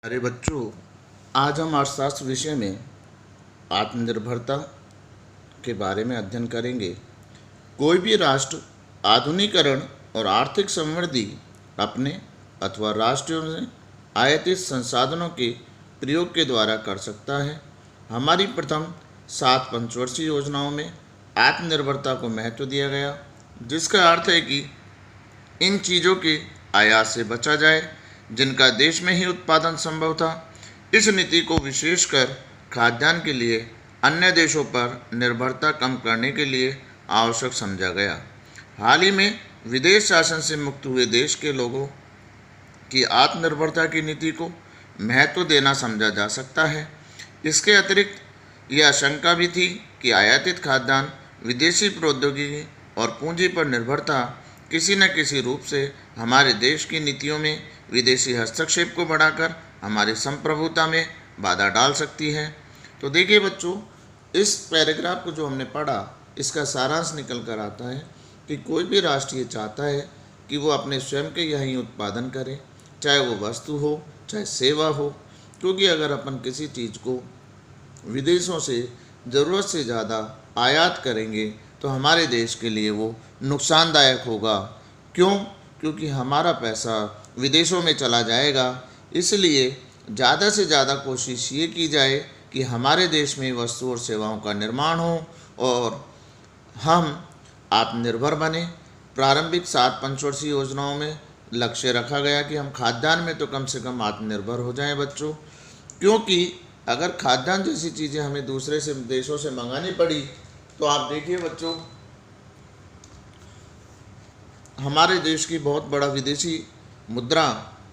अरे बच्चों, आज हम अर्थशास्त्र विषय में आत्मनिर्भरता के बारे में अध्ययन करेंगे। कोई भी राष्ट्र आधुनिकीकरण और आर्थिक समृद्धि अपने अथवा राष्ट्रों में आयातित संसाधनों के प्रयोग के द्वारा कर सकता है। हमारी प्रथम 7 पंचवर्षीय योजनाओं में आत्मनिर्भरता को महत्व दिया गया, जिसका अर्थ है कि इन चीज़ों के आयात से बचा जाए जिनका देश में ही उत्पादन संभव था। इस नीति को विशेषकर खाद्यान्न के लिए अन्य देशों पर निर्भरता कम करने के लिए आवश्यक समझा गया। हाल ही में विदेश शासन से मुक्त हुए देश के लोगों की आत्मनिर्भरता की नीति को महत्व देना समझा जा सकता है। इसके अतिरिक्त यह आशंका भी थी कि आयातित खाद्यान्न, विदेशी प्रौद्योगिकी और पूंजी पर निर्भरता किसी न किसी रूप से हमारे देश की नीतियों में विदेशी हस्तक्षेप को बढ़ाकर हमारी संप्रभुता में बाधा डाल सकती है। तो देखिए बच्चों, इस पैराग्राफ को जो हमने पढ़ा, इसका सारांश निकल कर आता है कि कोई भी राष्ट्र ये चाहता है कि वो अपने स्वयं के यहीं उत्पादन करे, चाहे वो वस्तु हो चाहे सेवा हो, क्योंकि अगर अपन किसी चीज़ को विदेशों से ज़रूरत से ज़्यादा आयात करेंगे तो हमारे देश के लिए वो नुकसानदायक होगा। क्यों? क्योंकि हमारा पैसा विदेशों में चला जाएगा। इसलिए ज़्यादा से ज़्यादा कोशिश ये की जाए कि हमारे देश में वस्तु और सेवाओं का निर्माण हो और हम आत्मनिर्भर बने। प्रारंभिक 7 पंचवर्षीय योजनाओं में लक्ष्य रखा गया कि हम खाद्यान्न में तो कम से कम आत्मनिर्भर हो जाएं बच्चों, क्योंकि अगर खाद्यान्न जैसी चीज़ें हमें दूसरे से देशों से मंगानी पड़ी तो आप देखिए बच्चों, हमारे देश की बहुत बड़ा विदेशी मुद्रा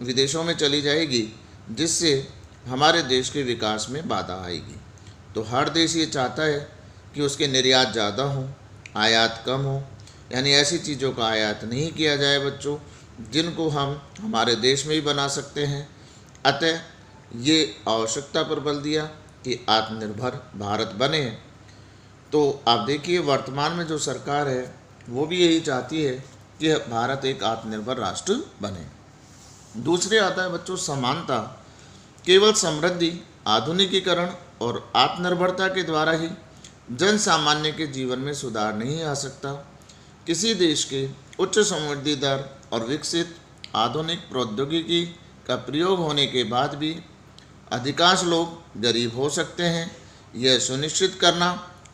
विदेशों में चली जाएगी, जिससे हमारे देश के विकास में बाधा आएगी। तो हर देश ये चाहता है कि उसके निर्यात ज़्यादा हो, आयात कम हो, यानी ऐसी चीज़ों का आयात नहीं किया जाए बच्चों जिनको हम हमारे देश में ही बना सकते हैं। अतः ये आवश्यकता पर बल दिया कि आत्मनिर्भर भारत बने। तो आप देखिए, वर्तमान में जो सरकार है वो भी यही चाहती है कि भारत एक आत्मनिर्भर राष्ट्र बने। दूसरे आता है बच्चों समानता। केवल समृद्धि, आधुनिकीकरण और आत्मनिर्भरता के द्वारा ही जन सामान्य के जीवन में सुधार नहीं आ सकता। किसी देश के उच्च समृद्धि दर और विकसित आधुनिक प्रौद्योगिकी का प्रयोग होने के बाद भी अधिकांश लोग गरीब हो सकते हैं। यह सुनिश्चित करना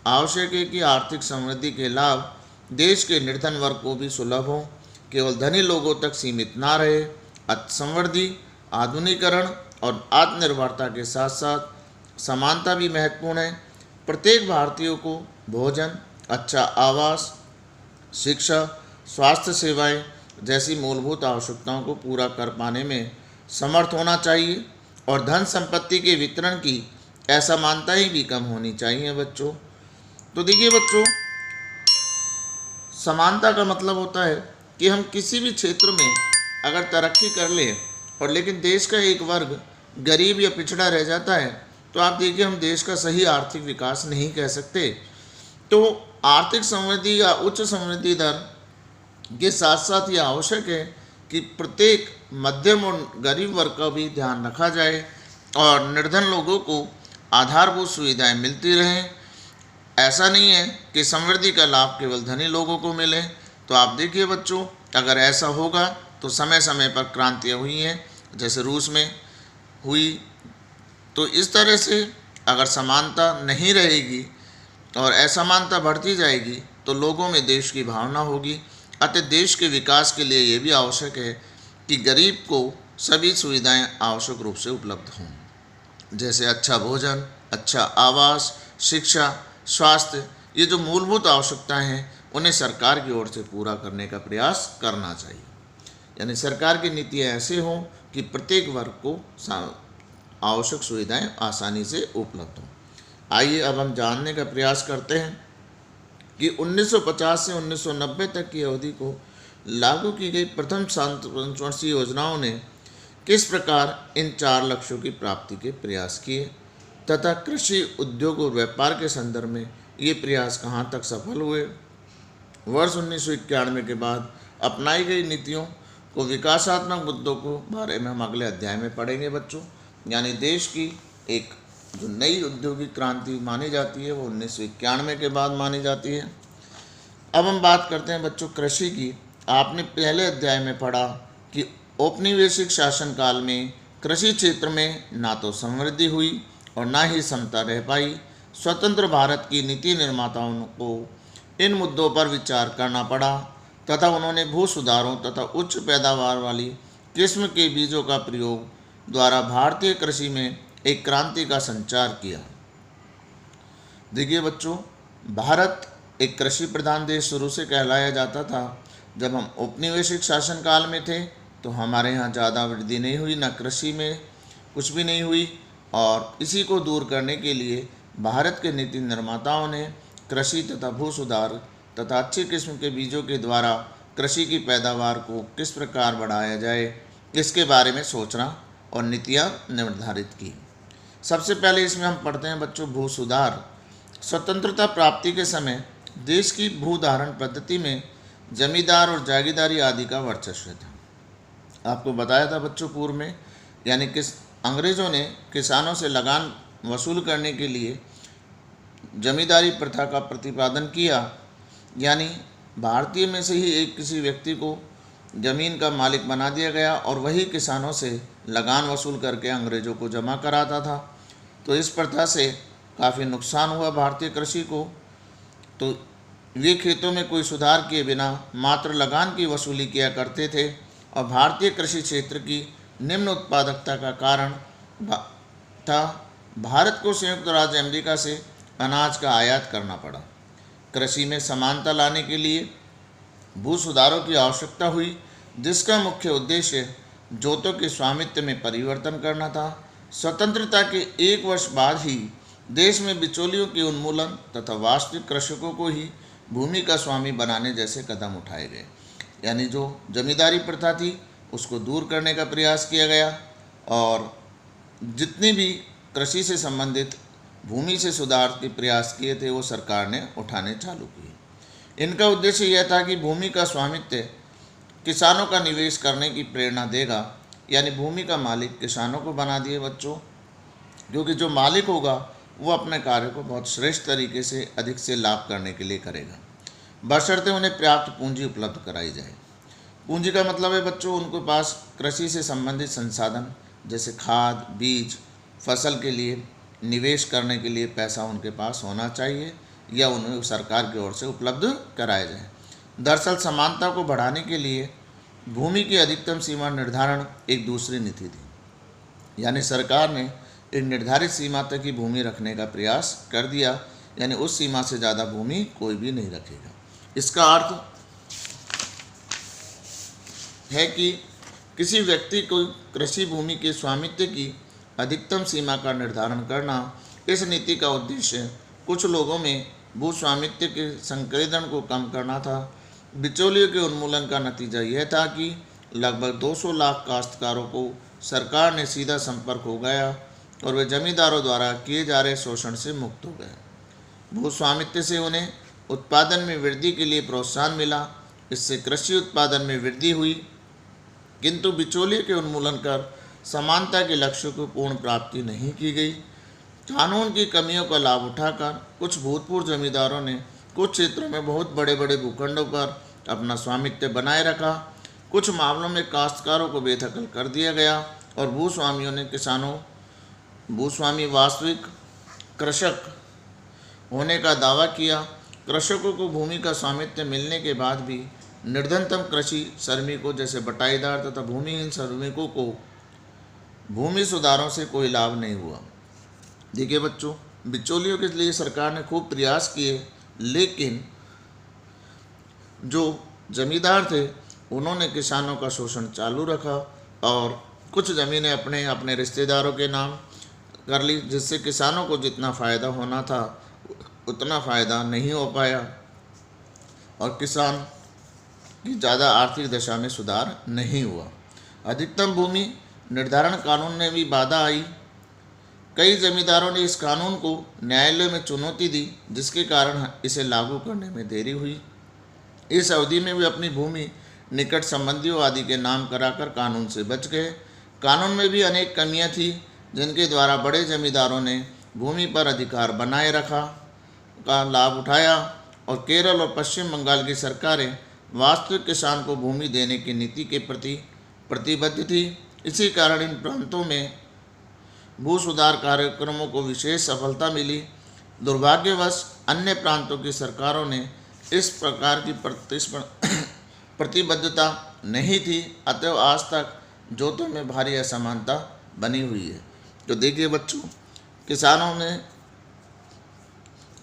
आवश्यक है कि आर्थिक समृद्धि के लाभ देश के निर्धन वर्ग को भी सुलभ हो, केवल धनी लोगों तक सीमित ना रहे। समृद्धि, आधुनिकीकरण और आत्मनिर्भरता के साथ साथ समानता भी महत्वपूर्ण है। प्रत्येक भारतीय को भोजन, अच्छा आवास, शिक्षा, स्वास्थ्य सेवाएं जैसी मूलभूत आवश्यकताओं को पूरा कर पाने में समर्थ होना चाहिए और धन संपत्ति के वितरण की असमानताएं भी कम होनी चाहिए बच्चों। तो देखिए बच्चों, समानता का मतलब होता है कि हम किसी भी क्षेत्र में अगर तरक्की कर लें और लेकिन देश का एक वर्ग गरीब या पिछड़ा रह जाता है तो आप देखिए, हम देश का सही आर्थिक विकास नहीं कह सकते। तो आर्थिक समृद्धि या उच्च समृद्धि दर के साथ साथ ये आवश्यक है कि प्रत्येक मध्यम और गरीब वर्ग का भी ध्यान रखा जाए और निर्धन लोगों को आधारभूत सुविधाएं मिलती रहें। ऐसा नहीं है कि समृद्धि का लाभ केवल धनी लोगों को मिले। तो आप देखिए बच्चों, अगर ऐसा होगा तो समय समय पर क्रांतियाँ हुई हैं, जैसे रूस में हुई। तो इस तरह से अगर समानता नहीं रहेगी और असमानता बढ़ती जाएगी तो लोगों में देश की भावना होगी। अतः देश के विकास के लिए ये भी आवश्यक है कि गरीब को सभी सुविधाएं आवश्यक रूप से उपलब्ध हों, जैसे अच्छा भोजन, अच्छा आवास, शिक्षा, स्वास्थ्य। ये जो मूलभूत आवश्यकताएं हैं उन्हें सरकार की ओर से पूरा करने का प्रयास करना चाहिए। यानी सरकार की नीतियाँ ऐसे हों कि प्रत्येक वर्ग को आवश्यक सुविधाएं आसानी से उपलब्ध हों। आइए अब हम जानने का प्रयास करते हैं कि 1950 से 1990 तक की अवधि को लागू की गई प्रथम 7 पंचवर्षीय योजनाओं ने किस प्रकार इन 4 लक्ष्यों की प्राप्ति के प्रयास किए तथा कृषि, उद्योग और व्यापार के संदर्भ में ये प्रयास कहाँ तक सफल हुए। वर्ष 1991 के बाद अपनाई गई नीतियों को विकासात्मक मुद्दों को बारे में हम अगले अध्याय में पढ़ेंगे बच्चों। यानी देश की एक जो नई औद्योगिक क्रांति मानी जाती है वो 1991 के बाद मानी जाती है। अब हम बात करते हैं बच्चों कृषि की। आपने पहले अध्याय में पढ़ा कि औपनिवेशिक शासनकाल में कृषि क्षेत्र में ना तो समृद्धि हुई और ना ही समता रह पाई। स्वतंत्र भारत की नीति निर्माताओं को इन मुद्दों पर विचार करना पड़ा तथा उन्होंने भू सुधारों तथा उच्च पैदावार वाली किस्म के बीजों का प्रयोग द्वारा भारतीय कृषि में एक क्रांति का संचार किया। देखिए बच्चों, भारत एक कृषि प्रधान देश शुरू से कहलाया जाता था। जब हम औपनिवेशिक शासनकाल में थे तो हमारे यहाँ ज़्यादा वृद्धि नहीं हुई, न कृषि में कुछ भी नहीं हुई, और इसी को दूर करने के लिए भारत के नीति निर्माताओं ने कृषि तथा भू सुधार तथा अच्छी किस्म के बीजों के द्वारा कृषि की पैदावार को किस प्रकार बढ़ाया जाए इसके बारे में सोचना और नीतियाँ निर्धारित की। सबसे पहले इसमें हम पढ़ते हैं बच्चों भू सुधार। स्वतंत्रता प्राप्ति के समय देश की भूधारण पद्धति में जमींदार और जागीरदारी आदि का वर्चस्व था। आपको बताया था बच्चों पूर्व में, यानी कि अंग्रेज़ों ने किसानों से लगान वसूल करने के लिए जमींदारी प्रथा का प्रतिपादन किया, यानी भारतीय में से ही एक किसी व्यक्ति को ज़मीन का मालिक बना दिया गया और वही किसानों से लगान वसूल करके अंग्रेज़ों को जमा कराता था। तो इस प्रथा से काफ़ी नुकसान हुआ भारतीय कृषि को। तो वे खेतों में कोई सुधार किए बिना मात्र लगान की वसूली किया करते थे और भारतीय कृषि क्षेत्र की निम्न उत्पादकता का कारण था भारत को संयुक्त राज्य अमेरिका से अनाज का आयात करना पड़ा। कृषि में समानता लाने के लिए भू सुधारों की आवश्यकता हुई, जिसका मुख्य उद्देश्य जोतों के स्वामित्व में परिवर्तन करना था। स्वतंत्रता के 1 वर्ष बाद ही देश में बिचौलियों के उन्मूलन तथा वास्तविक कृषकों को ही भूमि का स्वामी बनाने जैसे कदम उठाए गए। यानी जो जमींदारी प्रथा थी उसको दूर करने का प्रयास किया गया और जितनी भी कृषि से संबंधित भूमि से सुधार के प्रयास किए थे वो सरकार ने उठाने चालू किए। इनका उद्देश्य यह था कि भूमि का स्वामित्व किसानों का निवेश करने की प्रेरणा देगा, यानी भूमि का मालिक किसानों को बना दिए बच्चों, क्योंकि जो मालिक होगा वो अपने कार्य को बहुत श्रेष्ठ तरीके से अधिक से लाभ करने के लिए करेगा, बशर्ते उन्हें पर्याप्त पूंजी उपलब्ध कराई जाए। पूंजी का मतलब है बच्चों उनके पास कृषि से संबंधित संसाधन जैसे खाद, बीज, फसल के लिए निवेश करने के लिए पैसा उनके पास होना चाहिए या उन्हें सरकार की ओर से उपलब्ध कराया जाए। दरअसल समानता को बढ़ाने के लिए भूमि की अधिकतम सीमा निर्धारण एक दूसरी नीति थी, यानी सरकार ने एक निर्धारित सीमा तक ही भूमि रखने का प्रयास कर दिया, यानी उस सीमा से ज़्यादा भूमि कोई भी नहीं रखेगा। इसका अर्थ है कि किसी व्यक्ति को कृषि भूमि के स्वामित्व की अधिकतम सीमा का निर्धारण करना। इस नीति का उद्देश्य कुछ लोगों में भू स्वामित्व के संकेंद्रण को कम करना था। बिचौलियों के उन्मूलन का नतीजा यह था कि लगभग 200 लाख काश्तकारों को सरकार ने सीधा संपर्क हो गया और वे जमींदारों द्वारा किए जा रहे शोषण से मुक्त हो गए। भू स्वामित्व से उन्हें उत्पादन में वृद्धि के लिए प्रोत्साहन मिला। इससे कृषि उत्पादन में वृद्धि हुई, किंतु बिचौलिए के उन्मूलन कर समानता के लक्ष्य को पूर्ण प्राप्ति नहीं की गई। कानून की कमियों का लाभ उठाकर कुछ भूतपूर्व जमींदारों ने कुछ क्षेत्रों में बहुत बड़े बड़े भूखंडों पर अपना स्वामित्व बनाए रखा। कुछ मामलों में काश्तकारों को बेदखल कर दिया गया और भूस्वामियों ने भूस्वामी वास्तविक कृषक होने का दावा किया। कृषकों को भूमि का स्वामित्व मिलने के बाद भी निर्धनतम कृषि श्रमिकों जैसे बटाईदार तथा भूमिहीन श्रमिकों को भूमि सुधारों से कोई लाभ नहीं हुआ। देखिए बच्चों, बिचौलियों के लिए सरकार ने खूब प्रयास किए, लेकिन जो जमींदार थे उन्होंने किसानों का शोषण चालू रखा और कुछ ज़मीनें अपने रिश्तेदारों के नाम कर ली, जिससे किसानों को जितना फ़ायदा होना था उतना फ़ायदा नहीं हो पाया और किसान की ज़्यादा आर्थिक दशा में सुधार नहीं हुआ। अधिकतम भूमि निर्धारण कानून में भी बाधा आई। कई जमींदारों ने इस कानून को न्यायालय में चुनौती दी, जिसके कारण इसे लागू करने में देरी हुई। इस अवधि में वे अपनी भूमि निकट संबंधियों आदि के नाम कराकर कानून से बच गए। कानून में भी अनेक कमियां थी, जिनके द्वारा बड़े जमींदारों ने भूमि पर अधिकार बनाए रखा का लाभ उठाया और केरल और पश्चिम बंगाल की सरकारें वास्तविक किसान को भूमि देने की नीति के प्रति प्रतिबद्ध थी। इसी कारण इन प्रांतों में भू सुधार कार्यक्रमों को विशेष सफलता मिली। दुर्भाग्यवश अन्य प्रांतों की सरकारों ने इस प्रकार की प्रतिबद्धता नहीं थी, अतः आज तक जोतों में भारी असमानता बनी हुई है। तो देखिए बच्चों, किसानों में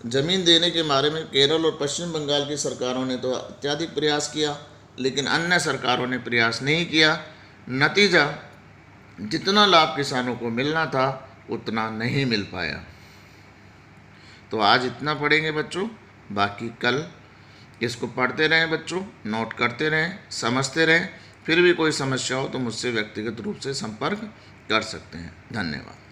ज़मीन देने के बारे में केरल और पश्चिम बंगाल की सरकारों ने तो अत्यधिक प्रयास किया, लेकिन अन्य सरकारों ने प्रयास नहीं किया। नतीजा, जितना लाभ किसानों को मिलना था उतना नहीं मिल पाया। तो आज इतना पढ़ेंगे बच्चों, बाकी कल इसको पढ़ते रहें बच्चों, नोट करते रहें, समझते रहें। फिर भी कोई समस्या हो तो मुझसे व्यक्तिगत रूप से संपर्क कर सकते हैं। धन्यवाद।